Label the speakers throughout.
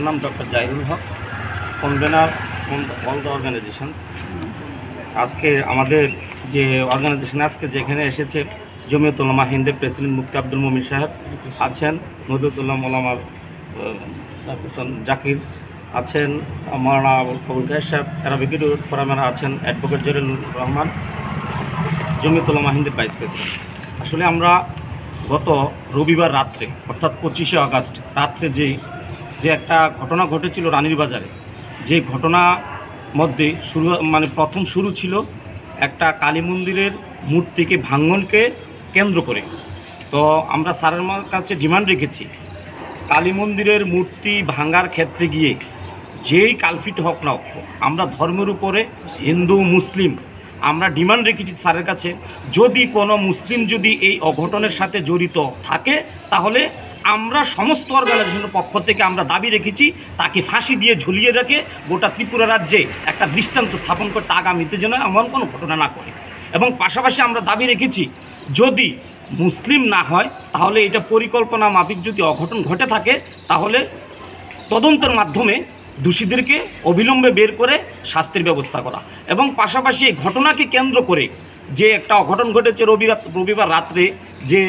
Speaker 1: নাম doctor Zahirul Haque, convener all the organisations. আজকে আমাদের যে অর্গানাইজেশন আজকে যেখানে এসেছে, জমিয়ত উলামা হিন্দের প্রেসিডেন্ট মুফতি আব্দুল মুমিন সাহেব আছেন, নদরুল উলামার জাকির আছেন, মাওলানা কবুল খায়ের সাহেব, অ্যারাবিক ফোরামের আছেন advocate Jalilur Rahman, Jamiat Ulama হিন্দের vice president. আসলে আমরা গত রবিবার রাত্রে অর্থাৎ 25শে আগস্ট রাত্রে যে একটা ঘটনা ঘটেছিল রানীর বাজারে, যে ঘটনা মধ্যে প্রথম শুরু ছিল একটা কালী মন্দিরের মূর্তিকে ভাঙনকে কেন্দ্র করে। তো আমরা স্যারের কাছে ডিমান্ড রেখেছি, কালী মন্দিরের মূর্তি ভাঙার ক্ষেত্রে গিয়ে যেই কালফিট হোক না হোক, আমরা ধর্মের উপরে হিন্দু মুসলিম আমরা ডিমান্ড রেখেছি স্যারের কাছে, যদি কোনো মুসলিম যদি এই অঘটনের সাথে জড়িত থাকে তাহলে আমরা সমস্ত অর্গানাইজেশনের পক্ষ থেকে আমরা দাবি রেখেছি তাকে ফাঁসি দিয়ে ঝুলিয়ে রেখে গোটা ত্রিপুরা রাজ্যে একটা দৃষ্টান্ত স্থাপন করতে আগামীতে যেন এমন কোনো ঘটনা না করে। এবং পাশাপাশি আমরা দাবি রেখেছি যদি মুসলিম না হয় তাহলে এটা পরিকল্পনা মাফিক যদি অঘটন ঘটে থাকে তাহলে তদন্তের মাধ্যমে দোষীদেরকে অবিলম্বে বের করে শাস্তির ব্যবস্থা করা। এবং পাশাপাশি এই ঘটনাকে কেন্দ্র করে যে একটা অঘটন ঘটেছে রবিবার রাত্রে, যে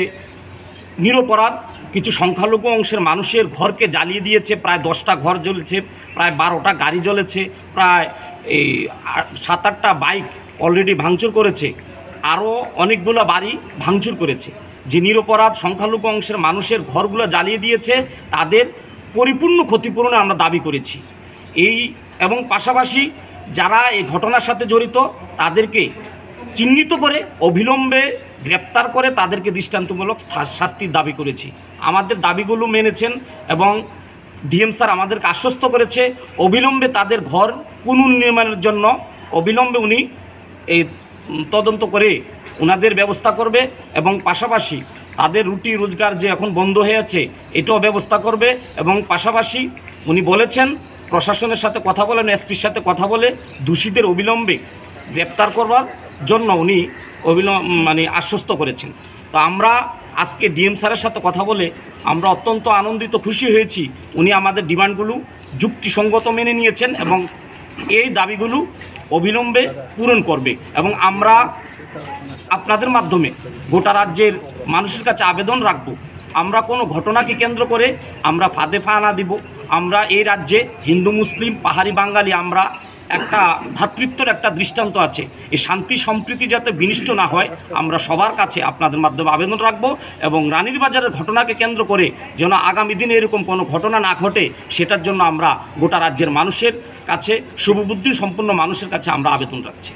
Speaker 1: নিরপরাধ কিছু সংখ্যালঘু অংশের মানুষের ঘরকে জ্বালিয়ে দিয়েছে, প্রায় 10টা ঘর জ্বলেছে, প্রায় 12টা গাড়ি জ্বলেছে, প্রায় এই 7-8টা বাইক অলরেডি ভাঙচুর করেছে, আরও অনেকগুলো বাড়ি ভাঙচুর করেছে। যে নিরপরাধ সংখ্যালঘু অংশের মানুষের ঘরগুলো জ্বালিয়ে দিয়েছে তাদের পরিপূর্ণ ক্ষতিপূরণ আমরা দাবি করেছি। এবং পাশাপাশি যারা এই ঘটনার সাথে জড়িত তাদেরকে চিহ্নিত করে অবিলম্বে গ্রেপ্তার করে তাদেরকে দৃষ্টান্তমূলক শাস্তির দাবি করেছি। আমাদের দাবিগুলো মেনেছেন এবং ডিএম স্যার আমাদেরকে আশ্বস্ত করেছে অবিলম্বে তাদের ঘর পুনর্নির্মাণের জন্য অবিলম্বে উনি এই তদন্ত করে ওনাদের ব্যবস্থা করবে এবং পাশাপাশি তাদের রুটি রোজগার যে এখন বন্ধ হয়ে আছে এটাও ব্যবস্থা করবে। এবং পাশাপাশি উনি বলেছেন প্রশাসনের সাথে কথা বলেন, এসপির সাথে কথা বলে দোষীদের অবিলম্বে গ্রেপ্তার করবার জন্য উনি আশ্বস্ত করেছেন। তো আমরা আজকে ডিএম স্যারের সাথে কথা বলে আমরা অত্যন্ত আনন্দিত, খুশি হয়েছি। উনি আমাদের ডিমান্ডগুলো যুক্তিসঙ্গত মেনে নিয়েছেন এবং এই দাবিগুলো অবিলম্বে পূরণ করবে। এবং আমরা আপনাদের মাধ্যমে গোটা রাজ্যের মানুষের কাছে আবেদন রাখব, আমরা কোনো ঘটনাকে কেন্দ্র করে আমরা ফাঁদে পা না দিব। আমরা এই রাজ্যে হিন্দু মুসলিম পাহাড়ি বাঙালি আমরা একটা ভ্রাতৃত্বের একটা দৃষ্টান্ত আছে, এই শান্তি সম্প্রীতি যাতে বিনষ্ট না হয় আমরা সবার কাছে আপনাদের মাধ্যমে আবেদন রাখব। এবং রানীর বাজারের ঘটনাকে কেন্দ্র করে যেন আগামী দিনে এরকম কোনো ঘটনা না ঘটে সেটার জন্য আমরা গোটা রাজ্যের মানুষের কাছে, শুভবুদ্ধি সম্পন্ন মানুষের কাছে আমরা আবেদন রাখছি।